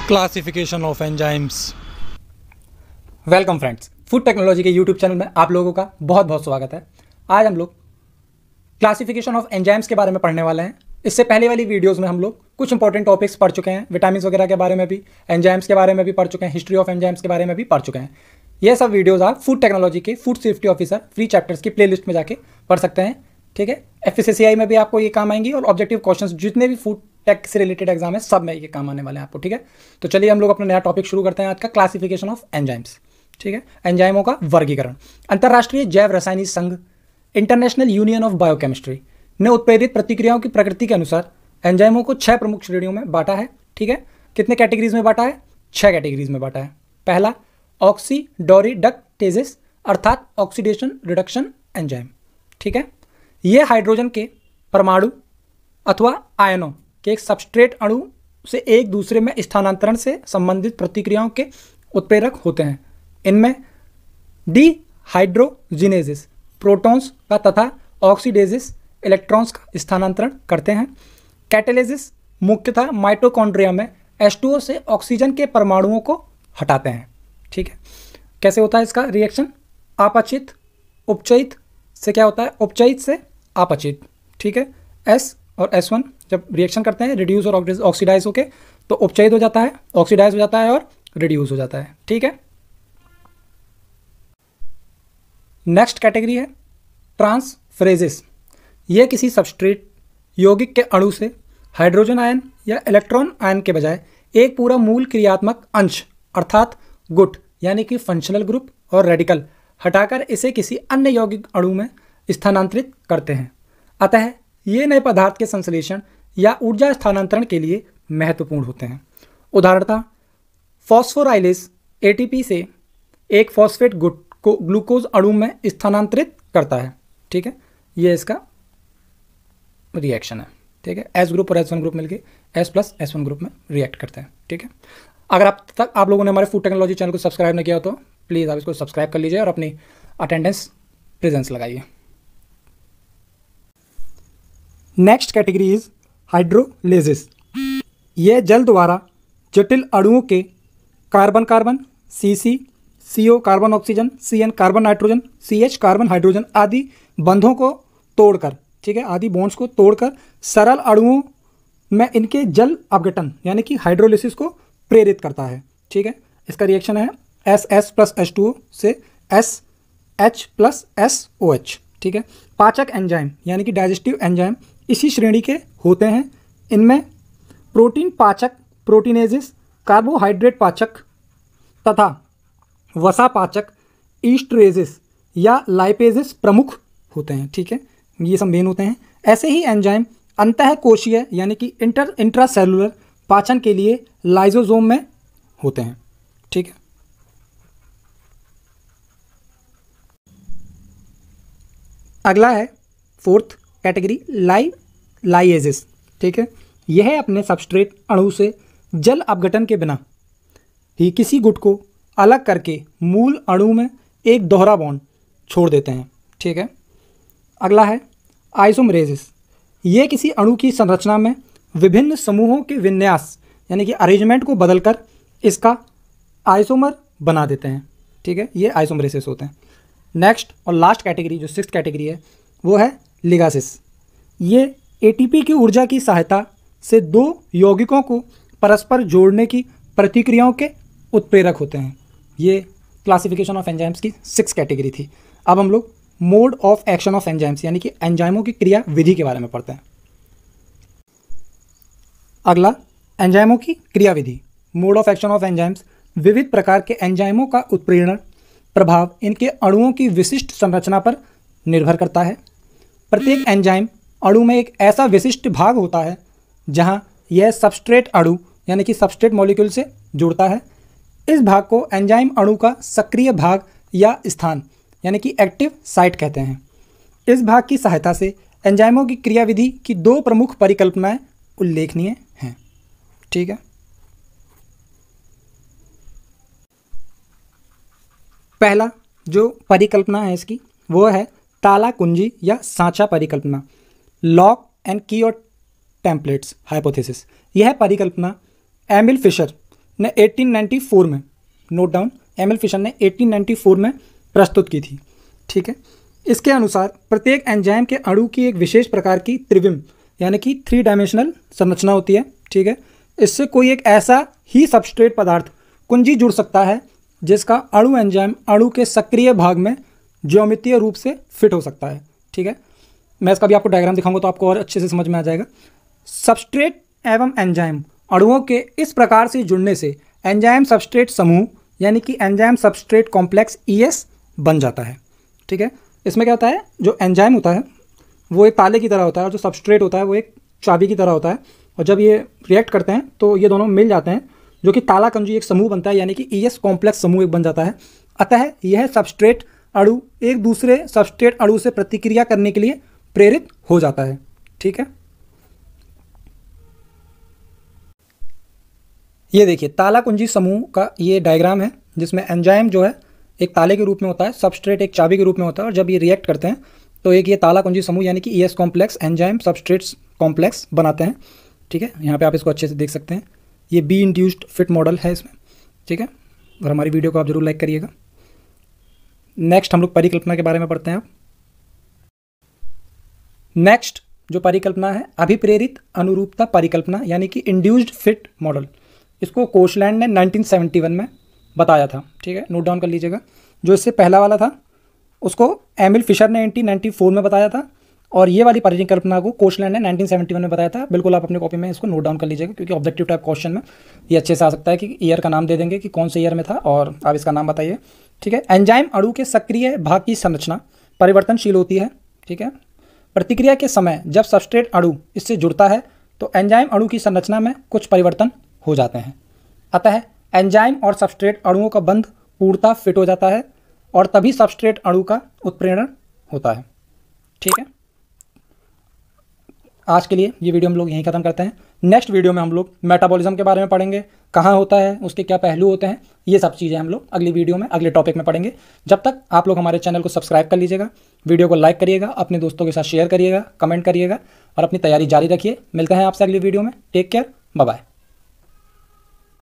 Classification of enzymes. Welcome friends, food technology के YouTube channel में आप लोगों का बहुत बहुत स्वागत है। आज हम लोग क्लासिफिकेशन ऑफ एंजाइम्स के बारे में पढ़ने वाले हैं। इससे पहले वाली वीडियोस में हम लोग कुछ इंपॉर्टेंट टॉपिक्स पढ़ चुके हैं, विटामिन वगैरह के बारे में भी, एंजाइम्स के बारे में भी पढ़ चुके हैं, हिस्ट्री ऑफ एंजाइम्स के बारे में भी पढ़ चुके हैं। ये सब वीडियोज़ आप फूड टेक्नोलॉजी के food safety officer free chapters की प्लेलिस्ट में जाके पढ़ सकते हैं। ठीक है, FSSAI में भी आपको ये काम आएंगी और ऑब्जेक्टिव क्वेश्चंस जितने भी फूड टेक से रिलेटेड एग्जाम है सब में ये काम आने वाले हैं आपको। ठीक है, तो चलिए हम लोग अपना नया टॉपिक शुरू करते हैं आज का, क्लासिफिकेशन ऑफ एंजाइम्स। ठीक है, एंजाइमों का वर्गीकरण। अंतर्राष्ट्रीय जैव रासायनिक संघ इंटरनेशनल यूनियन ऑफ बायोकेमिस्ट्री ने उत्प्रेरित प्रतिक्रियाओं की प्रकृति के अनुसार एंजाइमों को 6 प्रमुख श्रेणियों में बांटा है। ठीक है, कितने कैटेगरीज में बांटा है? 6 कैटेगरीज में बांटा है। पहला, ऑक्सीडोरिडक्टेजेस अर्थात ऑक्सीडेशन रिडक्शन एंजाइम। ठीक है, ये हाइड्रोजन के परमाणु अथवा आयनों के एक सबस्ट्रेट अणु से एक दूसरे में स्थानांतरण से संबंधित प्रतिक्रियाओं के उत्प्रेरक होते हैं। इनमें डिहाइड्रोजिनेसिस प्रोटॉन्स का तथा ऑक्सीडेसिस इलेक्ट्रॉन्स का स्थानांतरण करते हैं। कैटेलिसिस मुख्यतः माइटोकॉन्ड्रिया में H2O से ऑक्सीजन के परमाणुओं को हटाते हैं। ठीक है, कैसे होता है इसका रिएक्शन? अपचित उपचयित से क्या होता है? उपचयित से अपचित। ठीक है, S और S1 जब रिएक्शन करते हैं रिड्यूस और ऑक्सीडाइज होके तो उपचयित हो जाता है, ऑक्सीडाइज हो जाता है और रिड्यूस हो जाता है। ठीक है, नेक्स्ट कैटेगरी है ट्रांसफरेजेस। यह किसी सबस्ट्रेट यौगिक के अणु से हाइड्रोजन आयन या इलेक्ट्रॉन आयन के बजाय एक पूरा मूल क्रियात्मक अंश अर्थात गुट यानी कि फंक्शनल ग्रुप और रेडिकल हटाकर इसे किसी अन्य यौगिक अणु में स्थानांतरित करते हैं। अतः ये नए पदार्थ के संश्लेषण या ऊर्जा स्थानांतरण के लिए महत्वपूर्ण होते हैं। उदाहरणतः फॉस्फोराइलेज ATP से एक फॉस्फेट गुट को ग्लूकोज अणु में स्थानांतरित करता है। ठीक है, ये इसका रिएक्शन है। ठीक है, S ग्रुप और S1 ग्रुप मिलके S+S1 ग्रुप में रिएक्ट करते हैं। ठीक है, अगर अब तक आप लोगों ने हमारे फूड टेक्नोलॉजी चैनल को सब्सक्राइब नहीं किया हो तो प्लीज़ आप इसको सब्सक्राइब कर लीजिए और अपनी अटेंडेंस प्रेजेंस लगाइए। Next category is hydrolysis. यह जल द्वारा जटिल अणुओं के carbon carbon, CC, CO carbon oxygen, CN carbon nitrogen, CH carbon hydrogen आदि बंधों को तोड़कर, ठीक है, आदि बॉन्ड्स को तोड़कर सरल अणुओं में इनके जल अपघटन यानी कि हाइड्रोलिसिस को प्रेरित करता है। ठीक है, इसका रिएक्शन है SS + H2O से SH + SOH। ठीक है, पाचक एंजाइम यानी कि डाइजेस्टिव एंजाइम इसी श्रेणी के होते हैं। इनमें प्रोटीन पाचक प्रोटीनेजेस, कार्बोहाइड्रेट पाचक तथा वसा पाचक ईस्टरेजेस या लाइपेजेस प्रमुख होते हैं। ठीक है, ये सब मेन होते हैं। ऐसे ही एंजाइम अंतःकोशीय यानी कि इंट्रासेलुलर पाचन के लिए लाइसोसोम में होते हैं। ठीक है, अगला है फोर्थ कैटेगरी लाइएजेस। ठीक है, यह अपने सबस्ट्रेट अणु से जल अपघटन के बिना ही किसी गुट को अलग करके मूल अणु में एक दोहरा बॉन्ड छोड़ देते हैं। ठीक है, अगला है आइसोमरेसिस। यह किसी अणु की संरचना में विभिन्न समूहों के विन्यास यानी कि अरेंजमेंट को बदलकर इसका आइसोमर बना देते हैं। ठीक है, ये आइसोमरेसिस होते हैं। नेक्स्ट और लास्ट कैटेगरी जो 6th कैटेगरी है वो है लिगासिस। ये ATP की ऊर्जा की सहायता से 2 यौगिकों को परस्पर जोड़ने की प्रतिक्रियाओं के उत्प्रेरक होते हैं। ये क्लासिफिकेशन ऑफ एंजाइम्स की 6th कैटेगरी थी। अब हम लोग mode of action of enzymes यानी कि एंजाइमों की क्रिया विधि के बारे में पढ़ते हैं। अगला एंजाइमों की क्रिया विधि, mode of action of enzymes. विविध प्रकार के एंजाइमों का उत्प्रेरण प्रभाव इनके अणुओं की विशिष्ट संरचना पर निर्भर करता है। प्रत्येक एंजाइम अणु में एक ऐसा विशिष्ट भाग होता है जहां यह सबस्ट्रेट अणु यानी कि सबस्ट्रेट मॉलिक्यूल से जुड़ता है। इस भाग को एंजाइम अणु का सक्रिय भाग या स्थान यानी कि एक्टिव साइट कहते हैं। इस भाग की सहायता से एंजाइमों की क्रियाविधि की 2 प्रमुख परिकल्पनाएं उल्लेखनीय हैं। ठीक है, पहला जो परिकल्पना है इसकी वो है ताला कुंजी या सांचा परिकल्पना, लॉक एंड की और टेम्पलेट्स हाइपोथेसिस। यह परिकल्पना एमिल फिशर ने 1894 में, नोट डाउन, एमिल फिशर ने 1894 में प्रस्तुत की थी। ठीक है, इसके अनुसार प्रत्येक एंजाइम के अणु की एक विशेष प्रकार की त्रिविम यानी कि 3 डायमेंशनल संरचना होती है। ठीक है, इससे कोई एक ऐसा ही सबस्ट्रेट पदार्थ कुंजी जुड़ सकता है जिसका अणु एंजाइम अणु के सक्रिय भाग में ज्यामितीय रूप से फिट हो सकता है। ठीक है, मैं इसका भी आपको डायग्राम दिखाऊंगा तो आपको और अच्छे से समझ में आ जाएगा। सबस्ट्रेट एवं एंजाइम अणुओं के इस प्रकार से जुड़ने से एंजाइम सबस्ट्रेट समूह यानी कि एंजाइम सबस्ट्रेट कॉम्प्लेक्स ES बन जाता है। ठीक है, इसमें क्या होता है, जो एंजाइम होता है वो एक ताले की तरह होता है और जो सबस्ट्रेट होता है वो एक चाबी की तरह होता है, और जब ये रिएक्ट करते हैं तो ये दोनों मिल जाते हैं जो कि ताला कंजू एक समूह बनता है यानी कि ES कॉम्प्लेक्स समूह एक बन जाता है। अतः यह सबस्ट्रेट अणु एक दूसरे सबस्ट्रेट अणु से प्रतिक्रिया करने के लिए प्रेरित हो जाता है। ठीक है, ये देखिए ताला कुंजी समूह का ये डायग्राम है जिसमें एंजाइम जो है एक ताले के रूप में होता है, सबस्ट्रेट एक चाबी के रूप में होता है, और जब ये रिएक्ट करते हैं तो एक ये ताला कुंजी समूह यानी कि ES complex enzyme substrates complex बनाते हैं। ठीक है, यहाँ पे आप इसको अच्छे से देख सकते हैं, ये बी इंड्यूस्ड फिट मॉडल है इसमें। ठीक है, और हमारी वीडियो को आप जरूर लाइक करिएगा। नेक्स्ट हम लोग परिकल्पना के बारे में पढ़ते हैं। नेक्स्ट जो परिकल्पना है अभिप्रेरित अनुरूपता परिकल्पना यानी कि इंड्यूस्ड फिट मॉडल। इसको कोशलैंड ने 1971 में बताया था। ठीक है, नोट डाउन कर लीजिएगा। जो इससे पहला वाला था उसको एमिल फिशर ने 1994 में बताया था, और ये वाली परिकल्पना को कोशलैंड ने 1971 में बताया था। बिल्कुल आप अपनी कॉपी में इसको नोट डाउन कर लीजिएगा क्योंकि ऑब्जेक्टिव टाइप क्वेश्चन में ये अच्छे से आ सकता है कि ईयर का नाम दे देंगे कि कौन से ईयर में था और आप इसका नाम बताइए। ठीक है, एंजाइम अणु के सक्रिय भाग की संरचना परिवर्तनशील होती है। ठीक है, प्रतिक्रिया के समय जब सबस्ट्रेट अणु इससे जुड़ता है तो एंजाइम अणु की संरचना में कुछ परिवर्तन हो जाते हैं। अतः एंजाइम और सबस्ट्रेट अणुओं का बंध पूर्णतः फिट हो जाता है और तभी सबस्ट्रेट अणु का उत्प्रेरण होता है। ठीक है, आज के लिए ये वीडियो हम लोग यहीं ख़त्म करते हैं। नेक्स्ट वीडियो में हम लोग मेटाबॉलिज्म के बारे में पढ़ेंगे, कहाँ होता है, उसके क्या पहलू होते हैं, ये सब चीज़ें हम लोग अगली वीडियो में अगले टॉपिक में पढ़ेंगे। जब तक आप लोग हमारे चैनल को सब्सक्राइब कर लीजिएगा, वीडियो को लाइक करिएगा, अपने दोस्तों के साथ शेयर करिएगा, कमेंट करिएगा और अपनी तैयारी जारी रखिए। मिलते हैं आपसे अगली वीडियो में। Take care, bye bye.